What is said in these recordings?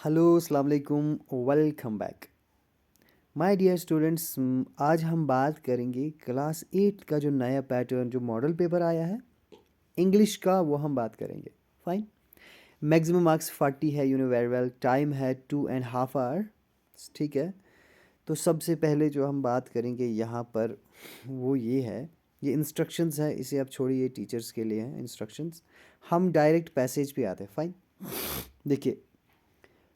Hello अस्सलाम वालेकुम welcome back my dear students. आज हम बात करेंगे क्लास 8 का जो नया पैटर्न जो मॉडल पेपर आया है इंग्लिश का, वो हम बात करेंगे। फाइन। मैक्सिमम मार्क्स 40 है, you know very well. Time है 2.5 आवर। ठीक है। तो सबसे पहले जो हम बात करेंगे यहाँ पर वो ये है, ये इंस्ट्रक्शंस है, इसे आप छोड़िए, टीचर्स के लिए हैं इंस्ट्रक्शंस। हम डायरेक्ट पैसेज पे आते हैं। फाइन। देखिए,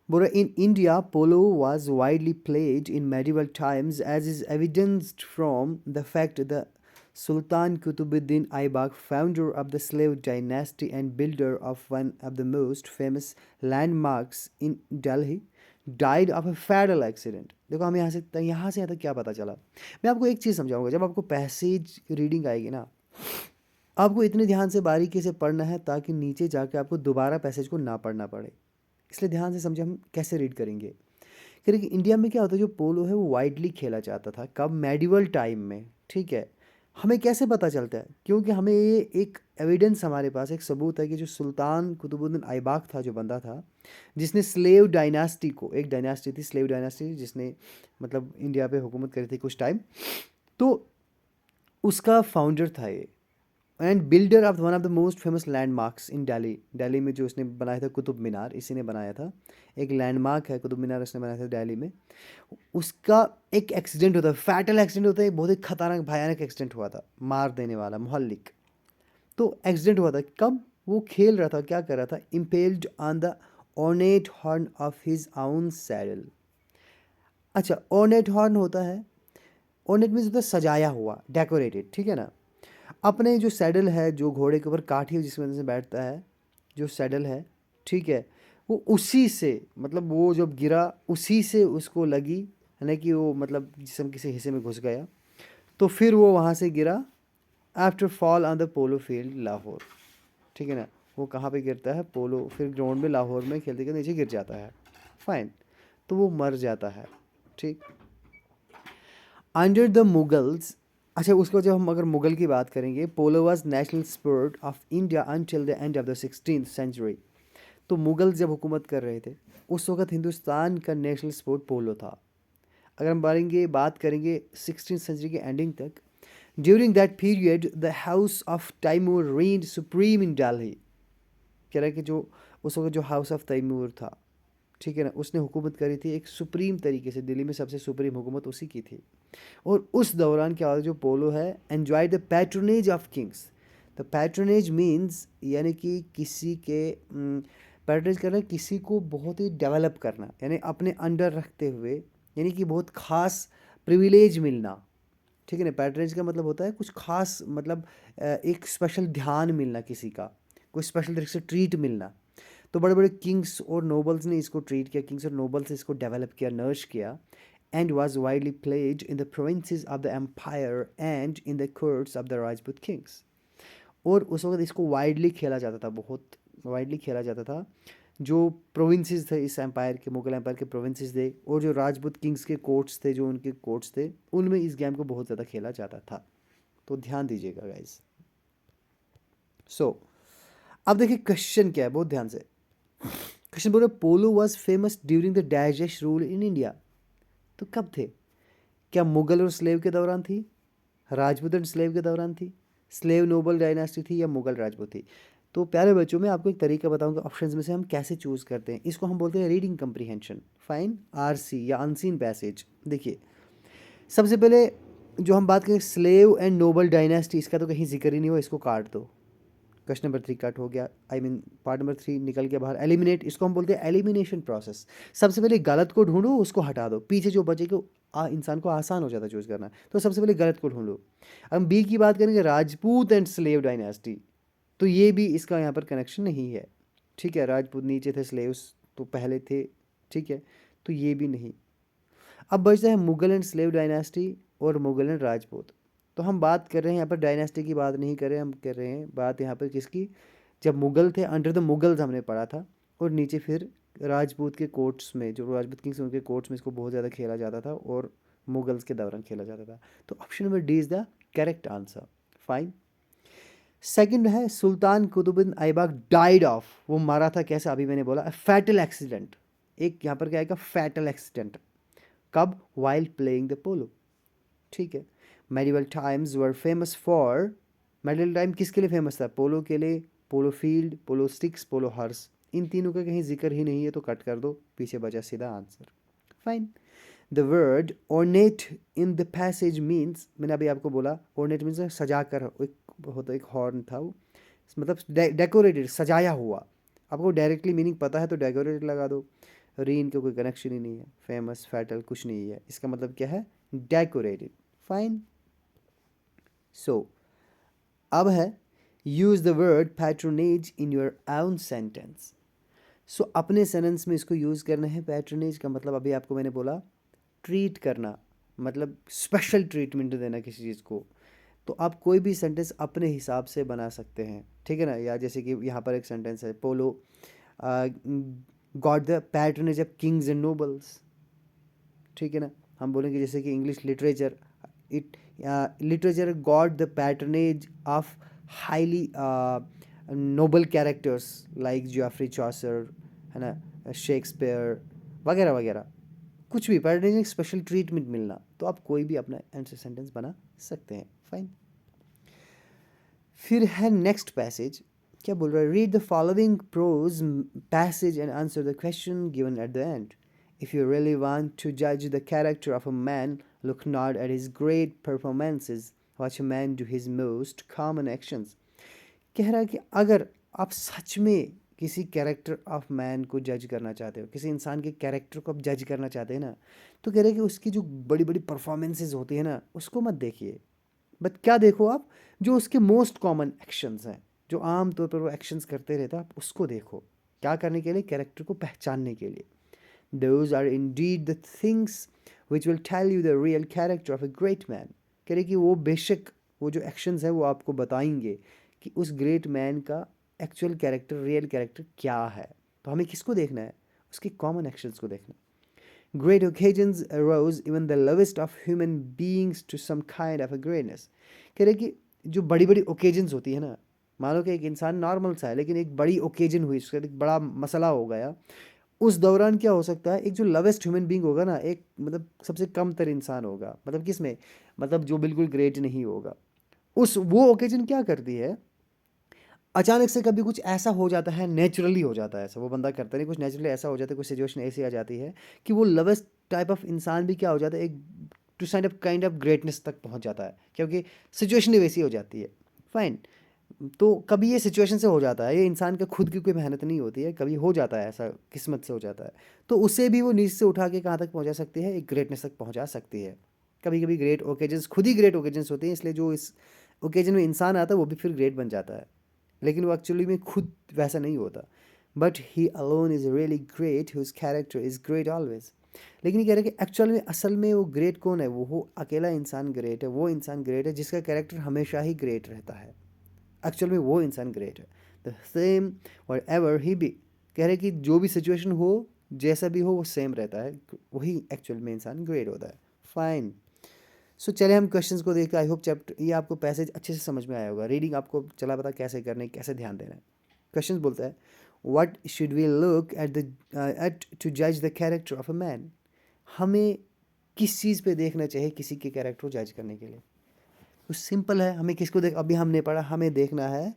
but in India, polo was widely played in medieval times, as is evidenced from the fact that Sultan Qutbuddin Aibak, founder of the slave dynasty and builder of one of the most famous landmarks in Delhi, died of a fatal accident. देखो, हम यहाँ से यहाँ तक क्या पता चला। मैं आपको एक चीज़ समझाऊंगा। जब आपको पैसेज रीडिंग आएगी ना, आपको इतने ध्यान से बारीकी से पढ़ना है ताकि नीचे जाके आपको दोबारा पैसेज को ना पढ़ना पड़े। इसलिए ध्यान से समझे हम कैसे रीड करेंगे। क्योंकि इंडिया में क्या होता है, जो पोलो है वो वाइडली खेला जाता था। कब? मेडिवल टाइम में। ठीक है। हमें कैसे पता चलता है? क्योंकि हमें ये एक एविडेंस, हमारे पास एक सबूत है कि जो सुल्तान कुतुबुद्दीन ऐबक था, जो बंदा था जिसने स्लेव डायनास्टी को, एक डायनास्टी थी स्लेव डायनास्टी जिसने मतलब इंडिया पे हुकूमत करी थी कुछ टाइम, तो उसका फाउंडर था ये। And builder of one of the most famous landmarks in Delhi. Delhi में जो उसने बनाया था कुतुब मीनार, इसी ने बनाया था। एक लैंडमार्क है कुतुब मीनार, उसने बनाया था दिल्ली में। उसका एक एक्सीडेंट होता है, फैटल एक्सीडेंट होता है, बहुत ही खतरनाक भयानक एक्सीडेंट हुआ था, मार देने वाला, मोहल्लिक। तो एक्सीडेंट हुआ था कब? वो खेल रहा था, क्या कर रहा था, impelled on the ornate horn of his आउन सैडल। अच्छा, ऑर्नेट हॉर्न होता है, ऑर्नेट मीन्स होता है सजाया हुआ, डेकोरेटेड। ठीक है ना। अपने जो सैडल है, जो घोड़े के ऊपर काठी है जिसकी वजह से बैठता है, जो सैडल है, ठीक है, वो उसी से, मतलब वो जब गिरा उसी से उसको लगी, है ना, कि वो मतलब जिसम किसी हिस्से में घुस गया, तो फिर वो वहाँ से गिरा। After fall on the polo field Lahore. ठीक है ना। वो कहाँ पे गिरता है? पोलो फिर ग्राउंड में लाहौर में खेलते के नीचे गिर जाता है। फाइन। तो वो मर जाता है। ठीक। Under the Mughals. अच्छा, उसको जब हम अगर मुगल की बात करेंगे, polo was national sport of India until the end of the 16th century. तो मुगल जब हुकूमत कर रहे थे उस वक्त हिंदुस्तान का नेशनल स्पोर्ट पोलो था। अगर हम बात करेंगे 16th सेंचुरी के एंडिंग तक, during that period the house of Timur reigned supreme in Delhi. कह रहा है कि जो उस वक्त जो हाउस ऑफ तैमूर था, ठीक है ना, उसने हुकूमत करी थी एक सुप्रीम तरीके से। दिल्ली में सबसे सुप्रीम हुकूमत उसी की थी। और उस दौरान क्या होता है, जो पोलो है enjoy the patronage of Kings. The patronage means यानी कि किसी के पैट्रोनेज करना, किसी को बहुत ही डेवलप करना, यानी अपने अंडर रखते हुए, यानी कि बहुत खास प्रिविलेज मिलना। ठीक है ना। पैट्रोनेज का मतलब होता है कुछ खास, मतलब एक स्पेशल ध्यान मिलना किसी का, कोई स्पेशल तरीके से ट्रीट मिलना। तो बड़े बड़े किंग्स और नोबल्स ने इसको ट्रीट किया, किंग्स और नोबल्स ने इसको डेवलप किया, नर्श किया। And was widely played in the provinces of the empire and in the courts of the Rajput kings. और उस वक्त इसको वाइडली खेला जाता था, बहुत वाइडली खेला जाता था। जो प्रोविंसेस थे इस एम्पायर के, मुगल एम्पायर के प्रोविंसेस थे, और जो राजपूत किंग्स के कोर्ट्स थे, जो उनके कोर्ट्स थे, उनमें इस गेम को बहुत ज़्यादा खेला जाता था। तो ध्यान दीजिएगा गाइस। सो अब देखिए क्वेश्चन क्या है, बहुत ध्यान से। क्वेश्चन बोल रहे, polo was famous during the dash rule in India. तो कब थे? क्या मुगल और स्लेव के दौरान थी, राजपूत एंड स्लेव के दौरान थी, स्लेव नोबल डायनास्टी थी, या मुगल राजपूत थी? तो प्यारे बच्चों, मैं आपको एक तरीका बताऊंगा ऑप्शंस में से हम कैसे चूज़ करते हैं। इसको हम बोलते हैं रीडिंग कंप्रीहेंशन। फाइन। आरसी या अनसीन पैसेज। देखिए, सबसे पहले जो हम बात करें स्लेव एंड नोबल डायनास्टी, इसका तो कहीं जिक्र ही नहीं हुआ, इसको काट दो। क्वेश्चन नंबर 3 कट हो गया, आई मीन पार्ट नंबर 3 निकल के बाहर। एलिमिनेट, इसको हम बोलते हैं एलिमिनेशन प्रोसेस। सबसे पहले गलत को ढूंढो, उसको हटा दो, पीछे जो बचेगा इंसान को आसान हो जाता है चूज़ करना। तो सबसे पहले गलत को ढूंढो। अब हम बी की बात करेंगे, राजपूत एंड स्लेव डायनास्टी, तो ये भी इसका यहाँ पर कनेक्शन नहीं है। ठीक है, राजपूत नीचे थे, स्लेव्स तो पहले थे। ठीक है, तो ये भी नहीं। अब बचता है मुगल एंड स्लेव डायनास्टी और मुगल एंड राजपूत। तो हम बात कर रहे हैं यहाँ पर डायनास्टी की बात नहीं कर रहे हैं, हम कर रहे हैं बात यहाँ पर किसकी? जब मुगल थे, अंडर द मुगल्स हमने पढ़ा था, और नीचे फिर राजपूत के कोर्ट्स में, जो राजपूत किंग्स उनके कोर्ट्स में इसको बहुत ज़्यादा खेला जाता था, और मुगल्स के दौरान खेला जाता था। तो option number D is the correct answer. Fine. Second है, सुल्तान कुतुबुद्दीन ऐबक डाइड ऑफ, वो मारा था कैसे? अभी मैंने बोला फैटल एक्सीडेंट। एक यहाँ पर क्या आएगा, फैटल एक्सीडेंट। कब? वाइल प्लेइंग द पोलो। ठीक है। Medieval times were famous for, medieval time किसके लिए फेमस था? पोलो के लिए, पोलो फील्ड, पोलो स्टिक्स, पोलो हॉर्स। इन तीनों का कहीं जिक्र ही नहीं है तो कट कर दो, पीछे बचा सीधा answer. Fine. The word ornate in the passage means, मैंने अभी आपको बोला ornate मीन्स सजा कर, एक होता एक हॉर्न था वो, मतलब डेकोरेटेड, सजाया हुआ। आपको डायरेक्टली मीनिंग पता है तो डेकोरेटेड लगा दो, रीन का कोई कनेक्शन ही नहीं है, फेमस फैटल कुछ नहीं है, इसका मतलब क्या है? डेकोरेटेड। फाइन। सो अब है use the word patronage in your own sentence. So अपने सेंटेंस में इसको यूज़ करना है। पैट्रोनेज का मतलब अभी आपको मैंने बोला ट्रीट करना, मतलब स्पेशल ट्रीटमेंट देना किसी चीज़ को। तो आप कोई भी सेंटेंस अपने हिसाब से बना सकते हैं, ठीक है ना। या जैसे कि यहाँ पर एक सेंटेंस है, polo got the patronage of kings and nobles. ठीक है ना। हम बोलेंगे जैसे कि English literature, it literature got the patronage of highly noble characters like Geoffrey Chaucer, है ना, शेक्सपियर वगैरह वगैरह। कुछ भी पैट्रोनेज, स्पेशल ट्रीटमेंट मिलना, तो आप कोई भी अपना आंसर सेंटेंस बना सकते हैं। फाइन। फिर है नेक्स्ट पैसेज, क्या बोल रहा है? Read the following prose passage and answer the question given at the end. If you really want to judge the character of a man, look not at his great performances, watch a man do his most common actions. कह रहा है कि अगर आप सच में किसी character of man को जज करना चाहते हो, किसी इंसान के कैरेक्टर को आप जज करना चाहते हैं ना, तो कह रहे हैं कि उसकी जो बड़ी बड़ी परफॉर्मेंसेज होती है ना, उसको मत देखिए, बट क्या देखो आप, जो उसके मोस्ट कॉमन एक्शंस हैं, जो आम तौर पर वो एक्शंस करते रहता है, आप उसको देखो। क्या करने के लिए? कैरेक्टर को पहचानने के लिए। Those are indeed the things which will tell you the real character of a great man. कह रहे कि वो बेशक वो जो एक्शंस हैं वो आपको बताएंगे कि उस ग्रेट मैन का एक्चुअल कैरेक्टर, रियल कैरेक्टर क्या है। तो हमें किसको देखना है? उसके कॉमन एक्शंस को देखना है। Great occasions arouse even the lowest of human beings to some kind of a greatness. कह रहे कि जो बड़ी बड़ी ओकेजन्स होती है ना, मान लो कि एक इंसान नॉर्मल सा है लेकिन एक बड़ी ओकेजन हुई, उसका एक बड़ा मसला हो गया, उस दौरान क्या हो सकता है? एक जो लवेस्ट ह्यूमन बीइंग होगा ना, एक मतलब सबसे कम तर इंसान होगा, मतलब किस में, मतलब जो बिल्कुल ग्रेट नहीं होगा, उस वो ओकेजन क्या करती है, अचानक से कभी कुछ ऐसा हो जाता है, नेचुरली हो जाता है ऐसा, वो बंदा करता नहीं, कुछ नेचुरली ऐसा हो जाता है, कुछ सिचुएशन ऐसी आ जाती है कि वो लवेस्ट टाइप ऑफ इंसान भी क्या हो जाता है, एक टू काइंड ऑफ ग्रेटनेस तक पहुंच जाता है, क्योंकि सिचुएशन ही वैसी हो जाती है। फाइन। तो कभी ये सिचुएशन से हो जाता है, ये इंसान का खुद की कोई मेहनत नहीं होती है, कभी हो जाता है ऐसा, किस्मत से हो जाता है, तो उसे भी वो नीचे से उठा के कहाँ तक पहुँचा सकती है? एक ग्रेटनेस तक पहुँचा सकती है। कभी कभी ग्रेट ओकेजन्स खुद ही ग्रेट ओकेजन्स होते हैं, इसलिए जो इस ओकेजन में इंसान आता है वो भी फिर ग्रेट बन जाता है, लेकिन वो एक्चुअली में खुद वैसा नहीं होता। But he alone is really great whose character is great always. लेकिन ये कह रहे हैं कि एक्चुअल में, असल में वो ग्रेट कौन है? वो अकेला इंसान ग्रेट है, वो इंसान ग्रेट है जिसका कैरेक्टर हमेशा ही ग्रेट रहता है। एक्चुअल में वो इंसान ग्रेट है। द सेम और एवर ही भी, कह रहे कि जो भी सिचुएशन हो, जैसा भी हो, वो सेम रहता है, वही एक्चुअल में इंसान ग्रेट होता है। फाइन। सो चले हम क्वेश्चंस को देखकर, आई होप चैप्टर ये आपको पैसेज अच्छे से समझ में आया होगा, रीडिंग आपको चला पता कैसे करने, कैसे ध्यान देना है। क्वेश्चन बोलता है, what should we look at to जज the character of a man. हमें किस चीज़ पे देखना चाहिए किसी के कैरेक्टर को जज करने के लिए? तो सिंपल है, हमें किसको देख, अभी हमने पढ़ा, हमें देखना है,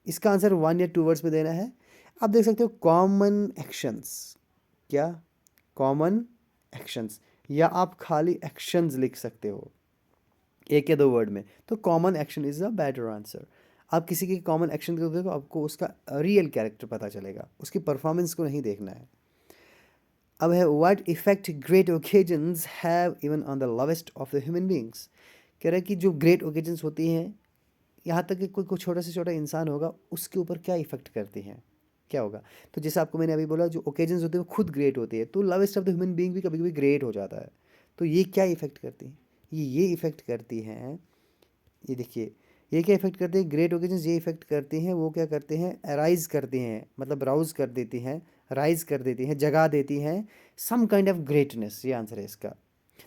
इसका आंसर 1 या 2 वर्ड्स में देना है। आप देख सकते हो कॉमन एक्शंस। क्या? कॉमन एक्शंस, या आप खाली एक्शंस लिख सकते हो 1 या 2 वर्ड में। तो common action is a better answer. आप किसी के कॉमन एक्शन को देखो, आपको उसका रियल कैरेक्टर पता चलेगा, उसकी परफॉर्मेंस को नहीं देखना है। अब है what effect great occasions have even on the lowest of the human beings. कह रहा है कि जो ग्रेट ओकेजन्स होती हैं, यहाँ तक कि कोई छोटा से छोटा इंसान होगा, उसके ऊपर क्या इफेक्ट करती हैं, क्या होगा? तो जैसे आपको मैंने अभी बोला, जो ओकेजन्स होते हैं वो खुद ग्रेट होती है, तो lowest of the human being भी कभी कभी ग्रेट हो जाता है। तो ये क्या इफेक्ट करती हैं? ये इफेक्ट करती हैं, ये देखिए, ये क्या इफेक्ट करते हैं? ग्रेट ओकेजन्स ये इफेक्ट करती हैं, वो क्या करते हैं? अराइज करती हैं, मतलब राउज कर देती हैं, राइज कर देती हैं, जगा देती हैं सम काइंड ऑफ ग्रेटनेस। ये आंसर है इसका।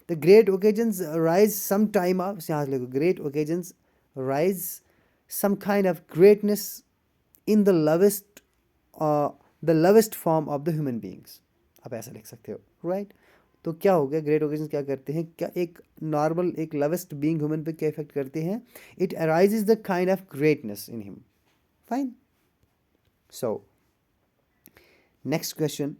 The great occasions rise some time of, यहाँ से लिखो, great occasions rise some kind of greatness in the lowest form of the human beings. आप ऐसा लिख सकते हो, राइट। तो क्या हो गया, ग्रेट ओकेजन क्या करते हैं, क्या एक नॉर्मल एक लवेस्ट बीइंग ह्यूमन पे क्या इफेक्ट करते हैं, it arises the kind of greatness in him, fine. So next question,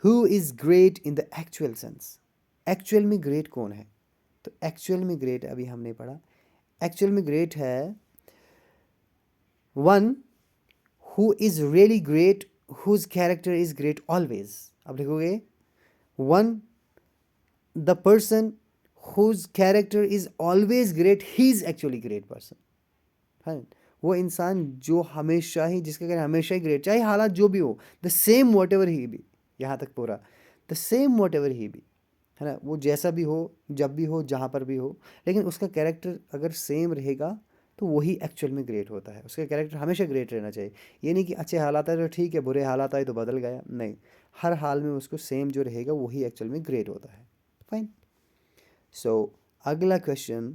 who is great in the actual sense, actual में ग्रेट कौन है। तो एक्चुअल में ग्रेट अभी हमने पढ़ा, एक्चुअल में ग्रेट है one who is really great, whose character is great always. अब लिखोगे one the person whose character is always great, he is actually great person, है। वो इंसान जो हमेशा ही, जिसका कैरेक्टर हमेशा ही ग्रेट, चाहे हालात जो भी हो, the same whatever he be, यहाँ तक पूरा, the same whatever he be, है ना, वो जैसा भी हो, जब भी हो, जहाँ पर भी हो, लेकिन उसका कैरेक्टर अगर सेम रहेगा तो वही एक्चुअल में ग्रेट होता है। उसका कैरेक्टर हमेशा ग्रेट रहना चाहिए। ये नहीं कि अच्छे हालात आए तो ठीक है, बुरे हालात आए तो बदल गया, नहीं, हर हाल में उसको सेम जो रहेगा वही एक्चुअल में ग्रेट होता है, फाइन। सो अगला question,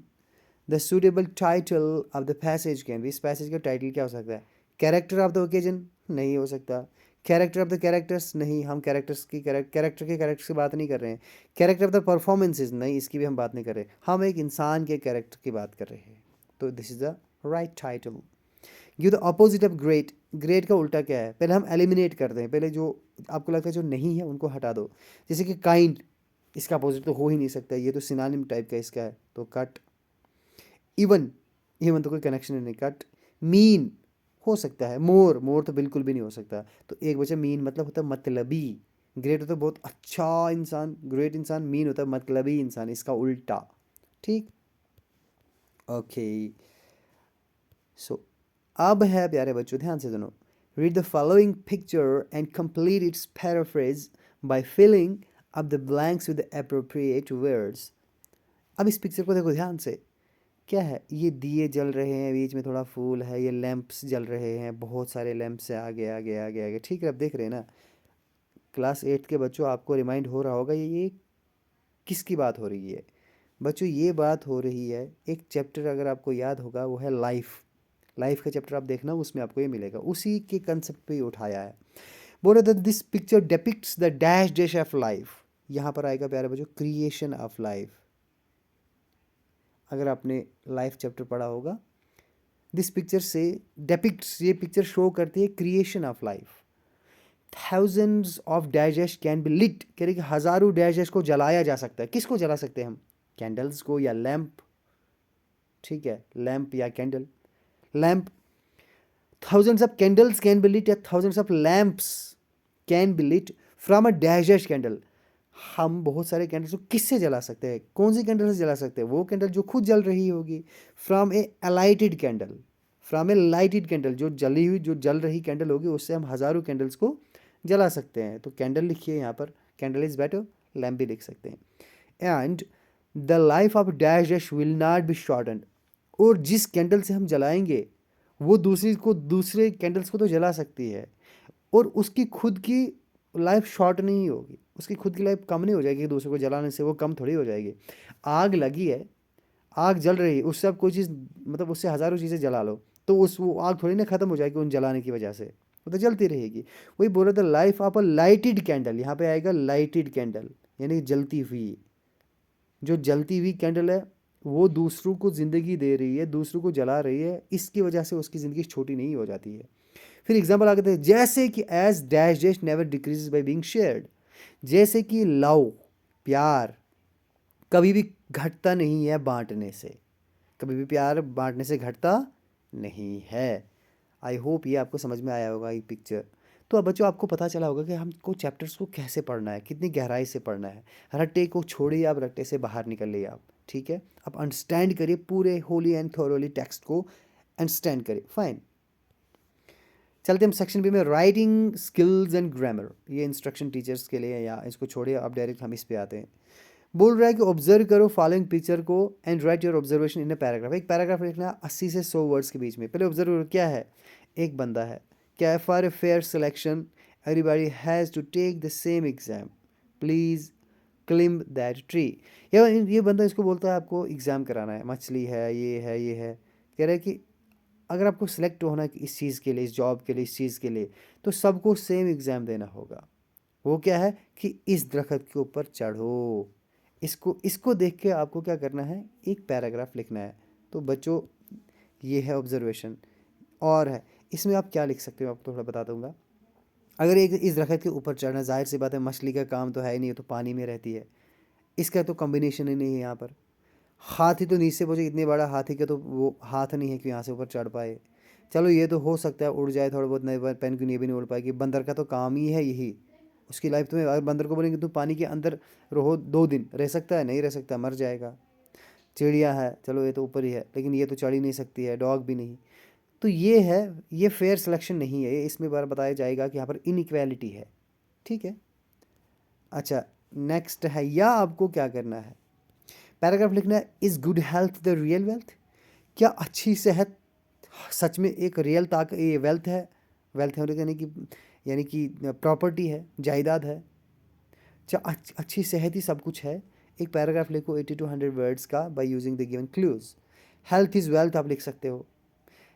the suitable title of the passage can be, इस पैसेज का टाइटल क्या हो सकता है, कैरेक्टर ऑफ द ओकेजन, नहीं हो सकता, कैरेक्टर ऑफ द कैरेक्टर्स, नहीं, हम कैरेक्टर्स की बात नहीं कर रहे हैं, कैरेक्टर ऑफ द परफॉर्मेंसेज, नहीं, इसकी भी हम बात नहीं कर रहे, हम एक इंसान के कैरेक्टर की बात कर रहे हैं, तो this is the right title. Give the opposite of great, great का उल्टा क्या है, पहले हम एलिमिनेट करते हैं, पहले जो आपको लगता है जो नहीं है उनको हटा दो, जैसे कि काइंड, इसका अपोजिट तो हो ही नहीं सकता, ये तो सिनोनिम टाइप का इसका है, तो कट। इवन, इवन तो कोई कनेक्शन ही नहीं, कट। मीन हो सकता है, मोर, मोर तो बिल्कुल भी नहीं हो सकता, तो एक बचा मीन, मतलब होता है मतलबी, ग्रेट होता है बहुत अच्छा इंसान, ग्रेट इंसान, मीन होता है मतलबी इंसान, इसका उल्टा, ठीक, ओके। सो अब है प्यारे बच्चों, ध्यान से सुनो, read the following picture and complete its paraphrase by filling up the blanks with the appropriate words. अब इस पिक्चर को देखो ध्यान से, क्या है, ये दिए जल रहे हैं, बीच में थोड़ा फूल है, ये लैंप्स जल रहे हैं, बहुत सारे लैंप्स हैं, आगे आगे आगे आगे, ठीक है, अब देख रहे हैं ना, क्लास 8 के बच्चों आपको रिमाइंड हो रहा होगा ये किसकी बात हो रही है। बच्चों ये बात हो रही है, एक चैप्टर अगर आपको याद होगा वो है लाइफ, लाइफ का चैप्टर आप देखना, उसमें आपको ये मिलेगा, उसी के कंसेप्ट पे ही उठाया है। बोले that this picture depicts the dash dash of life, यहाँ पर आएगा प्यारे बच्चों क्रिएशन ऑफ लाइफ, अगर आपने लाइफ चैप्टर पढ़ा होगा, दिस पिक्चर से डेपिक्ट्स, ये पिक्चर शो करती है creation of life, thousands of dash can be lit, कह रहे कि हजारों डैश को जलाया जा सकता है, किसको जला सकते हैं हम, कैंडल्स को या लैंप, ठीक है, लैंप या candle, lamp, thousands of candles can be lit या thousands of lamps can be lit from a dash candle, हम बहुत सारे कैंडल्स को किससे जला सकते हैं, कौन सी कैंडल से जला सकते हैं, वो कैंडल जो खुद जल रही होगी, from A lighted candle, from A lighted candle, जो जली हुई जो जल रही कैंडल होगी उससे हम हज़ारों कैंडल्स को जला सकते हैं, तो कैंडल लिखिए यहाँ पर, कैंडल इज़ बेटर, लैम्प भी लिख सकते हैं। And the life of dash dash will not be shorten, और जिस कैंडल से हम जलाएंगे वो दूसरे कैंडल्स को तो जला सकती है, और उसकी खुद की लाइफ शॉर्ट नहीं होगी, उसकी खुद की लाइफ कम नहीं हो जाएगी, दूसरे को जलाने से वो कम थोड़ी हो जाएगी। आग लगी है, आग जल रही है, उससे आप कोई चीज़, मतलब उससे हज़ारों चीज़ें जला लो तो उस वो आग थोड़ी ना ख़त्म हो जाएगी उन जलाने की वजह से, वो तो जलती रहेगी। वही बोला था life of a lighted candle, यहाँ पे आएगा लाइटेड कैंडल, यानी जलती हुई, जो जलती हुई कैंडल है वो दूसरों को ज़िंदगी दे रही है, दूसरों को जला रही है, इसकी वजह से उसकी ज़िंदगी छोटी नहीं हो जाती है। फिर एग्जाम्पल आगे थे, जैसे कि as dash dash never decrease by being shared, जैसे कि लव, प्यार कभी भी घटता नहीं है बांटने से, कभी भी प्यार बांटने से घटता नहीं है। आई होप ये आपको समझ में आया होगा ये पिक्चर। तो अब बच्चों आपको पता चला होगा कि हमको चैप्टर्स को कैसे पढ़ना है, कितनी गहराई से पढ़ना है, रट्टे को छोड़िए, आप रट्टे से बाहर निकलिए आप, ठीक है, आप अंडरस्टैंड करिए पूरे होली एंड थोरोली टेक्स्ट को अंडरस्टैंड करिए, फाइन। चलते हम सेक्शन बी में, राइटिंग स्किल्स एंड ग्रामर, ये इंस्ट्रक्शन टीचर्स के लिए, या इसको छोड़िए अब डायरेक्ट हम इस पे आते हैं। बोल रहा है कि ऑब्जर्व करो फॉलोइंग पिक्चर को and right your observation in a paragraph, एक पैराग्राफ लिखना 80 से 100 वर्ड्स के बीच में। पहले ऑब्जर्व करो, क्या है, एक बंदा है, क्या है, for a fair selection everybody has to take the same exam, please climb that tree, ये बंदा इसको बोलता है आपको एग्ज़ाम कराना है, मछली है, ये है, ये है, कह रहा है कि अगर आपको सिलेक्ट होना है इस चीज़ के लिए, इस जॉब के लिए, इस चीज़ के लिए, तो सबको सेम एग्ज़ाम देना होगा, वो क्या है कि इस दरख्त के ऊपर चढ़ो। इसको इसको देख के आपको क्या करना है, एक पैराग्राफ लिखना है। तो बच्चों ये है ऑब्जर्वेशन। और है इसमें आप क्या लिख सकते हो, आपको थोड़ा बता दूंगा। अगर एक इस दरख्त के ऊपर चढ़ना, जाहिर सी बात है मछली का काम तो है ही नहीं, तो पानी में रहती है, इसका तो कॉम्बिनेशन ही नहीं है यहाँ पर। हाथी तो नीचे पहुँचे, इतने बड़ा हाथी का तो वो हाथ नहीं है कि यहाँ से ऊपर चढ़ पाए। चलो ये तो हो सकता है उड़ जाए थोड़ा बहुत, नहीं पेंगुइन ये भी नहीं उड़ पाएगी। बंदर का तो काम ही है यही, उसकी लाइफ तुम्हें, अगर बंदर को बोलेंगे तुम पानी के अंदर रहो 2 दिन, रह सकता है? नहीं रह सकता, मर जाएगा। चिड़िया है, चलो ये तो ऊपर ही है, लेकिन ये तो चढ़ ही नहीं सकती है, डॉग भी नहीं। तो ये है, ये फेयर सिलेक्शन नहीं है, इसमें बार बताया जाएगा कि यहाँ पर इनइक्वालिटी है। ठीक है। अच्छा, नेक्स्ट है, या आपको क्या करना है, पैराग्राफ लिखना है, is good health the real wealth. क्या अच्छी सेहत सच में एक रियल ये वेल्थ है? वेल्थ है यानी कि प्रॉपर्टी है, जायदाद है। क्या अच्छी सेहत ही सब कुछ है? एक पैराग्राफ लिखो 80 to 100 वर्ड्स का by using the given clues. Health is wealth आप लिख सकते हो।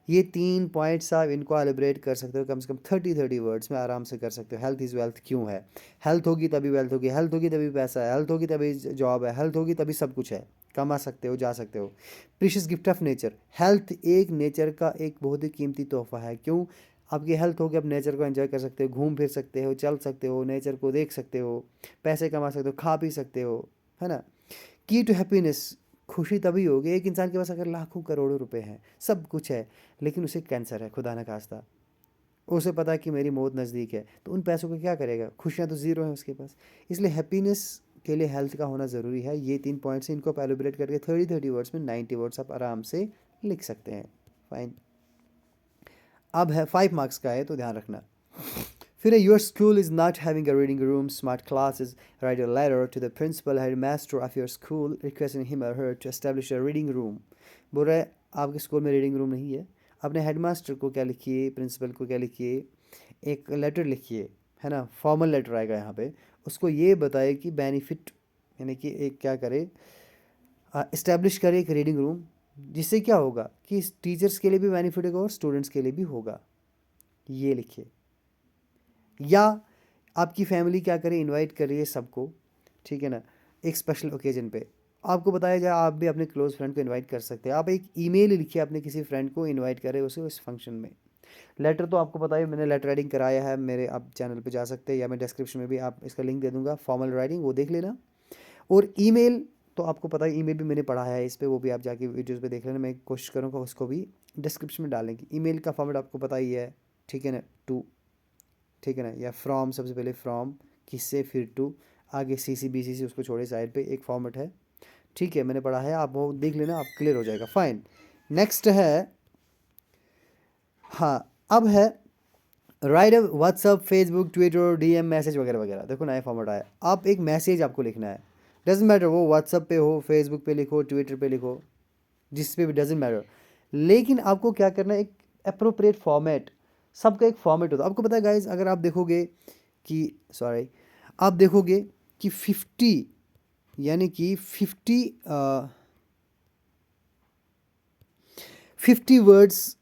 ये 3 पॉइंट्स आप इनको एलिब्रेट कर सकते हो, कम से कम 30 वर्ड्स में आराम से कर सकते हो। हेल्थ इज़ वेल्थ क्यों है? हेल्थ होगी तभी वेल्थ होगी, हेल्थ होगी तभी पैसा है, हेल्थ होगी तभी जॉब है, हेल्थ होगी तभी सब कुछ है, कमा सकते हो, जा सकते हो। Precious gift of nature, health एक नेचर का एक बहुत ही कीमती तोहफा है। क्यों? आपकी हेल्थ होगी, आप नेचर को एंजॉय कर सकते हो, घूम फिर सकते हो, चल सकते हो, नेचर को देख सकते हो, पैसे कमा सकते हो, खा पी सकते हो, है ना। की टू हैप्पीनेस, खुशी तभी होगी, एक इंसान के पास अगर लाखों करोड़ों रुपए हैं, सब कुछ है, लेकिन उसे कैंसर है, खुदा न खास्ता, उसे पता है कि मेरी मौत नज़दीक है, तो उन पैसों का क्या करेगा? खुशियाँ तो ज़ीरो हैं उसके पास। इसलिए हैप्पीनेस के लिए हेल्थ का होना ज़रूरी है। ये 3 पॉइंट्स इनको आप एलिब्रेट करके 30 वर्ड्स में 90 वर्ड्स आप आराम से लिख सकते हैं। फाइन। अब है 5 मार्क्स का है, तो ध्यान रखना। फिर your school is not having a reading room, smart classes, write a letter to the principal head master of your school requesting him or her to establish a reading room. बोल रहा है आपके स्कूल में reading room नहीं है। अपने headmaster को क्या लिखिए, प्रिंसिपल को क्या लिखिए, एक लेटर लिखिए, है ना, फॉर्मल लेटर आएगा यहाँ पे। उसको ये बताए कि बेनिफिट, यानी कि एक क्या करे, इस्टेब्लिश करे एक रीडिंग रूम, जिससे क्या होगा कि टीचर्स के लिए भी बेनिफिट होगा और स्टूडेंट्स के लिए भी होगा। ये लिखिए। या आपकी फैमिली क्या करे, इनवाइट करिए सबको, ठीक है ना, एक स्पेशल ओकेजन पे आपको बताया जाए, आप भी अपने क्लोज फ्रेंड को इनवाइट कर सकते हैं। आप एक ईमेल लिखिए अपने किसी फ्रेंड को, इनवाइट करें उसे उस फंक्शन में। लेटर तो आपको पता है, मैंने लेटर राइटिंग कराया है मेरे, आप चैनल पे जा सकते हैं, या मैं डिस्क्रिप्शन में भी आप इसका लिंक दे दूंगा, फॉर्मल राइटिंग, वो देख लेना। और ईमेल तो आपको पता है, ईमेल भी मैंने पढ़ा है इस पर, वो भी आप जाके वीडियोज़ पे देख लेना, मैं कोशिश करूँगा उसको भी डिस्क्रिप्शन में डालने की। ईमेल का फॉर्मेट आपको पता ही है, ठीक है ना, टू, ठीक है ना, या फ्रॉम, सबसे पहले फ्रॉम, किससे, फिर टू, आगे सी सी बी सी सी, उसको छोड़े साइड पे, एक फॉर्मेट है, ठीक है, मैंने पढ़ा है, आप वो देख लेना, आप क्लियर हो जाएगा। फाइन। नेक्स्ट है, हाँ, अब है right WhatsApp, Facebook, Twitter, DM, message वगैरह वगैरह। देखो नया फॉर्मेट आया, आप एक मैसेज आपको लिखना है, डजेंट मैटर वो व्हाट्सअप पे हो, फेसबुक पे लिखो, ट्विटर पे लिखो, जिस पे भी, डजेंट मैटर। लेकिन आपको क्या करना है, एक अप्रोप्रिएट फॉर्मेट, सबका एक फॉर्मेट होता है। आपको पता है गाइज, अगर आप देखोगे कि, सॉरी, आप देखोगे कि 50, यानी कि 50 वर्ड्स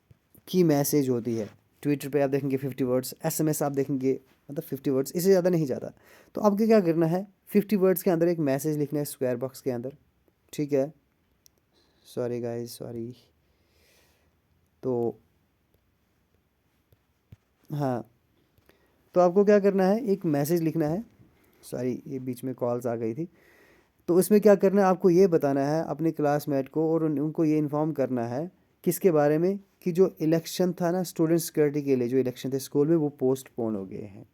की मैसेज होती है। ट्विटर पे आप देखेंगे 50 वर्ड्स, एसएमएस आप देखेंगे, मतलब 50 वर्ड्स, इससे ज़्यादा नहीं जाता। तो आपको क्या करना है, 50 वर्ड्स के अंदर एक मैसेज लिखना है स्क्वायर बॉक्स के अंदर, ठीक है। Sorry guys, sorry. तो हाँ, तो आपको क्या करना है, एक मैसेज लिखना है, सॉरी ये बीच में कॉल्स आ गई थी। तो उसमें क्या करना है, आपको ये बताना है अपने क्लासमेट को, और उनको ये इन्फॉर्म करना है किसके बारे में, कि जो इलेक्शन था ना स्टूडेंट सिक्योरिटी के लिए, जो इलेक्शन थे स्कूल में, वो पोस्टपोन हो गए हैं,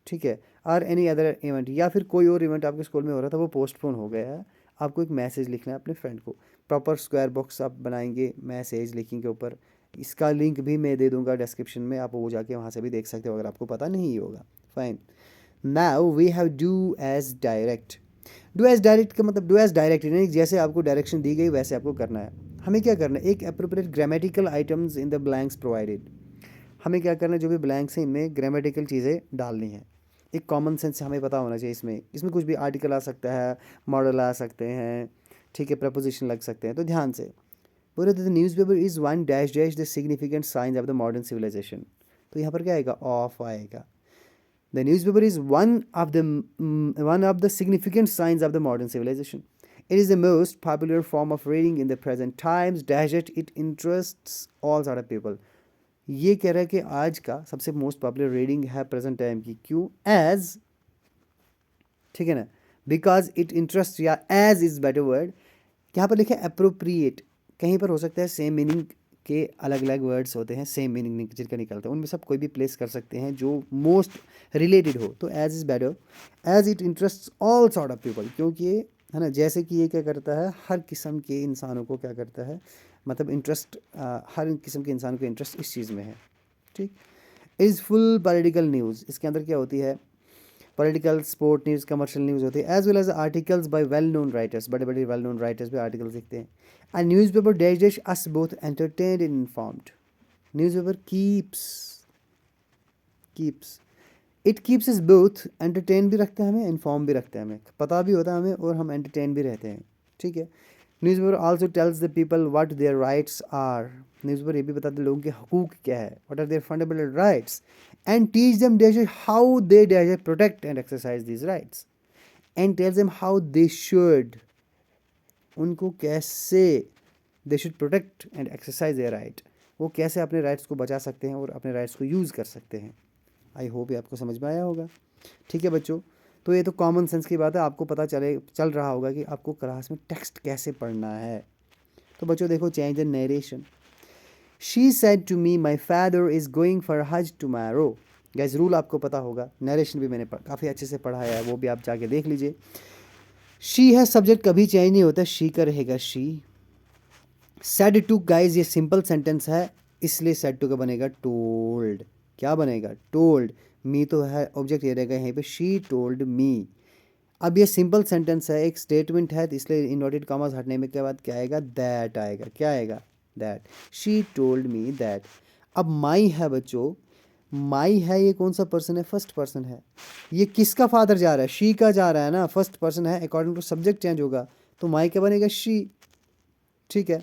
ठीक है। और एनी अदर इवेंट, या फिर कोई और इवेंट आपके स्कूल में हो रहा था, वो पोस्टपोन हो गया है। आपको एक मैसेज लिखना है अपने फ्रेंड को, प्रॉपर स्क्वायर बॉक्स आप बनाएंगे, मैसेज लिखेंगे ऊपर। इसका लिंक भी मैं दे दूंगा डिस्क्रिप्शन में, आप वो जाके वहाँ से भी देख सकते हो अगर आपको पता नहीं होगा। Fine. Now we have do as direct. Do as direct का मतलब, डू एज डायरेक्ट यानी जैसे आपको डायरेक्शन दी गई वैसे आपको करना है। हमें क्या करना है, एक appropriate grammatical items in the blanks provided. हमें क्या करना है, जो भी ब्लैंक्स हैं इनमें ग्रामेटिकल चीज़ें डालनी है। एक कॉमन सेंस से हमें पता होना चाहिए, इसमें इसमें कुछ भी आर्टिकल आ सकता है, मॉडल आ सकते हैं, ठीक है, प्रपोजिशन लग सकते हैं, तो ध्यान से। पूरे the newspaper is one dash dash the significant science of the modern civilisation. तो यहाँ पर क्या आएगा, ऑफ आएगा। The newspaper is one of the significant signs of the modern civilization. It is the most popular form of reading in the present times. Dash it interests all sort of people. ये कह रहा है कि आज का सबसे most popular reading है present time की. क्यों? एज, ठीक है ना, बिकॉज इट इंटरेस्ट, या एज इज बेटर वर्ड. यहाँ पर लिखा है अप्रोप्रिएट. कहीं पर हो सकता है सेम मीनिंग के अलग अलग वर्ड्स होते हैं, सेम मीनिंग जिनका निकलता है, उनमें सब कोई भी प्लेस कर सकते हैं जो मोस्ट रिलेटेड हो. तो as is better, as it interest all sort of people. क्योंकि ये है ना, जैसे कि ये क्या करता है, हर किस्म के इंसानों को क्या करता है, मतलब इंटरेस्ट, हर किस्म के इंसान को इंटरेस्ट इस चीज़ में है. ठीक. Is full political news. इसके अंदर क्या होती है, political, sport news, commercial news होती है, as well as articles by well known writers. बड़े बड़े वेल नोन राइटर्स भी आर्टिकल्स लिखते हैं. A newspaper dash us both entertained and informed. Newspaper keeps it keeps us both entertained भी रखता है हमें, informed भी रखता है हमें, पता भी होता है हमें और हम entertained भी रहते हैं. ठीक है. Newspaper also tells the people what their rights are. Newspaper ये भी बताते हैं लोगों के हकूक क्या है, what are their fundamental rights, and teach them dash how they dash protect and exercise these rights, and tells them how they should, उनको कैसे, they should protect and exercise their right, वो कैसे अपने राइट्स को बचा सकते हैं और अपने राइट्स को यूज़ कर सकते हैं. आई होप ये आपको समझ में आया होगा. ठीक है बच्चों, तो ये तो कॉमन सेंस की बात है, आपको पता चल रहा होगा कि आपको क्लास में टेक्स्ट कैसे पढ़ना है. तो बच्चों देखो, change the narration. She said to me my father is going for Hajj tomorrow. Guys rule आपको पता होगा, नरेशन भी मैंने काफ़ी अच्छे से पढ़ाया है, वो भी आप जाके देख लीजिए. शी है, सब्जेक्ट कभी चेंज नहीं होता, शी का रहेगा शी. सेड टू, गाइज ये सिंपल सेंटेंस है, इसलिए सेड टू का बनेगा टोल्ड. क्या बनेगा? टोल्ड. मी तो है, ऑब्जेक्ट ये रहेगा यहीं पे, शी टोल्ड मी. अब ये सिंपल सेंटेंस है, एक स्टेटमेंट है, तो इसलिए इन्वर्टेड कॉमास हटने में के बाद क्या आएगा? दैट आएगा. क्या आएगा? That. She told me that. अब माई है बच्चों, माई है, ये कौन सा पर्सन है? फर्स्ट पर्सन है. ये किसका फादर जा रहा है? शी का जा रहा है ना, फर्स्ट पर्सन है, अकॉर्डिंग टू सब्जेक्ट चेंज होगा, तो माई क्या बनेगा? शी. ठीक है.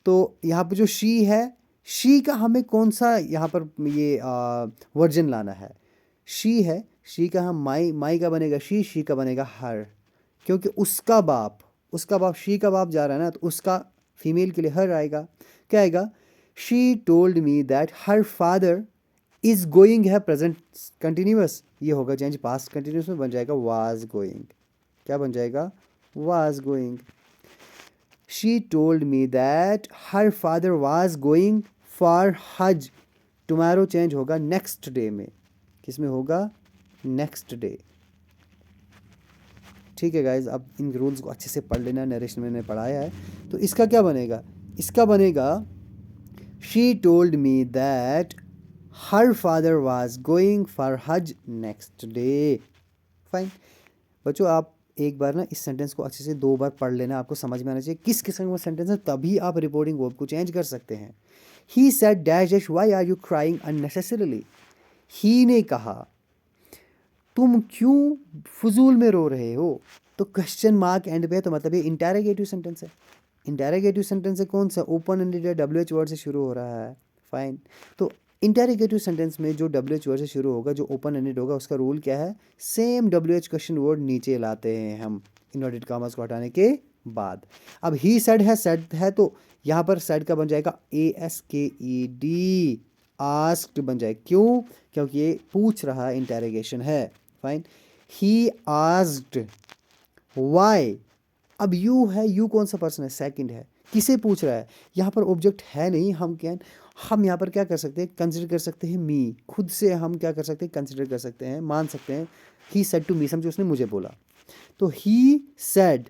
तो यहाँ पर जो शी है, शी का हमें कौन सा यहाँ पर ये वर्जन लाना है? शी है, शी का हम माई का बनेगा शी का बनेगा हर. क्योंकि उसका बाप शी का बाप जा रहा है ना, तो उसका फीमेल के लिए हर आएगा. क्या आएगा? She told me that her father is going है प्रेजेंट कंटिन्यूस, ये होगा चेंज पास्ट कंटिन्यूस में, बन जाएगा वाज गोइंग. क्या बन जाएगा? Was going. She told me that her father was going for Hajj. Tomorrow change होगा नेक्स्ट डे में. किस में होगा? Next day. ठीक है गाइज, अब इन रूल्स को अच्छे से पढ़ लेना, नरेशन मैंने पढ़ाया है. तो इसका क्या बनेगा? इसका बनेगा she told me that her father was going for हज नेक्स्ट डे. फाइन बच्चों, आप एक बार ना इस सेंटेंस को अच्छे से 2 बार पढ़ लेना, आपको समझ में आना चाहिए किस किस्म का सेंटेंस है, तभी आप रिपोर्टिंग वर्ब को चेंज कर सकते हैं. He said dash why are you crying unnecessarily. He ने कहा, तुम क्यों फजूल में रो रहे हो. तो क्वेश्चन मार्क एंड पे, तो मतलब ये इंटरोगेटिव सेंटेंस है. इंटरोगेटिव सेंटेंस है कौन सा? ओपन एंडेड है, WH वर्ड से शुरू हो रहा है. फाइन. तो इंटरोगेटिव सेंटेंस में जो WH वर्ड से शुरू होगा, जो ओपन एंडेड होगा, उसका रूल क्या है? सेम WH क्वेश्चन वर्ड नीचे लाते हैं हम इन्वर्टेड कॉमास को हटाने के बाद. अब ही सेड है तो यहाँ पर सेड का बन जाएगा ASKED, आस्क्ड बन जाए. क्यों? क्योंकि ये पूछ रहा है, इंटरोगेशन है. फाइन. He asked why. अब यू है, यू कौन सा पर्सन है? सेकंड है. किसे पूछ रहा है? यहाँ पर ऑब्जेक्ट है नहीं, हम यहाँ पर क्या कर सकते हैं? कंसिडर कर सकते हैं मी. खुद से हम क्या कर सकते हैं? कंसिडर कर सकते हैं, मान सकते हैं. ही सेड टू मी, समझो उसने मुझे बोला, तो ही सेड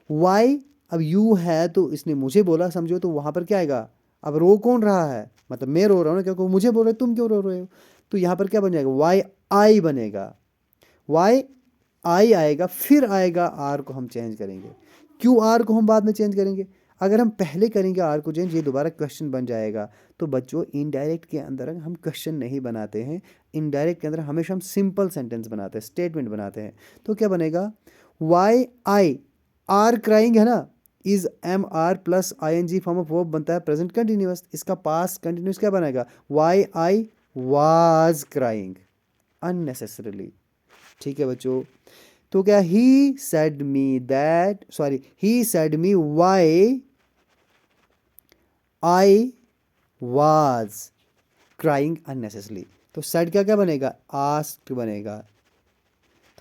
व्हाई. अब यू है तो इसने मुझे बोला, समझो, तो वहाँ पर क्या आएगा? अब रो कौन रहा है? मतलब मैं रो रहा हूँ ना, क्योंकि मुझे बोल रहे, तुम क्यों रो रहे हो? तो यहाँ पर क्या बन जाएगा? वाई आई बनेगा. वाई आई आएगा, फिर आएगा आर को हम चेंज करेंगे. क्यों आर को हम बाद में चेंज करेंगे? अगर हम पहले करेंगे आर को चेंज, ये दोबारा क्वेश्चन बन जाएगा. तो बच्चों, इनडायरेक्ट के अंदर हम क्वेश्चन नहीं बनाते हैं, इनडायरेक्ट के अंदर हमेशा हम सिंपल सेंटेंस बनाते हैं, स्टेटमेंट बनाते हैं. तो क्या बनेगा? वाई आई आर क्राइंग है ना, is MR plus ING form of verb बनता है प्रेजेंट कंटिन्यूअस. इसका पास्ट कंटिन्यूअस क्या बनेगा? Why I was crying. unnecessarily। ठीक है बच्चों, तो क्या ही said me that, sorry, he said me why I was crying unnecessarily। तो said क्या क्या बनेगा, asked बनेगा।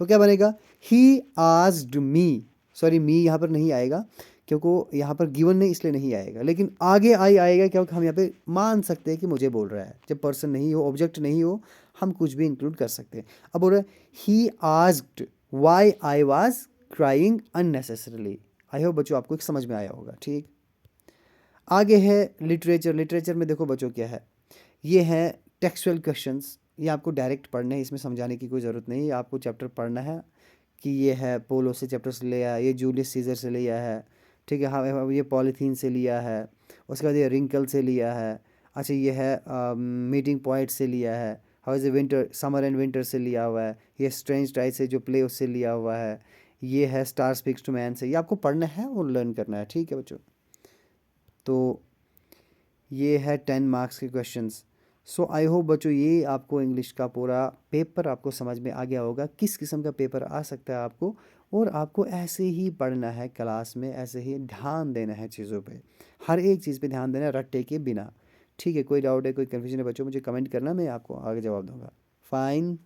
तो क्या बनेगा, he asked me, sorry me यहाँ पर नहीं आएगा क्योंकि यहाँ पर गिवन नहीं इसलिए नहीं आएगा, लेकिन आगे आई आएगा क्योंकि हम यहाँ पे मान सकते हैं कि मुझे बोल रहा है। जब पर्सन नहीं हो, ऑब्जेक्ट नहीं हो, हम कुछ भी इंक्लूड कर सकते हैं। अब बोल रहा है he asked why I was crying unnecessarily. I hope बच्चों आपको एक समझ में आया होगा। ठीक, आगे है लिटरेचर। लिटरेचर में देखो बच्चों क्या है, ये है टेक्सचुअल क्वेश्चंस। ये आपको डायरेक्ट पढ़ने हैं, इसमें समझाने की कोई ज़रूरत नहीं है। आपको चैप्टर पढ़ना है कि ये है पोलो से चैप्टर से लिया है, ये जूलियस सीजर से लिया है। ठीक है, हाँ ये पॉलीथीन से लिया है, उसके बाद ये रिंकल से लिया है। अच्छा ये है मीटिंग पॉइंट से लिया है, how is winter, summer and winter से लिया हुआ है। ये स्ट्रेंज टाइड से जो प्ले उससे लिया हुआ है। ये है स्टार स्पीक्स टू मैन से। ये आपको पढ़ना है और लर्न करना है। ठीक है बच्चों, तो ये है 10 मार्क्स के क्वेश्चंस। सो आई होप बच्चों ये आपको इंग्लिश का पूरा पेपर आपको समझ में आ गया होगा, किस किस्म का पेपर आ सकता है आपको। और आपको ऐसे ही पढ़ना है क्लास में, ऐसे ही ध्यान देना है चीज़ों पे, हर एक चीज़ पे ध्यान देना है रट्टे के बिना। ठीक है, कोई डाउट है, कोई कन्फ्यूजन है बच्चों, मुझे कमेंट करना, मैं आपको आगे जवाब दूंगा। फाइन।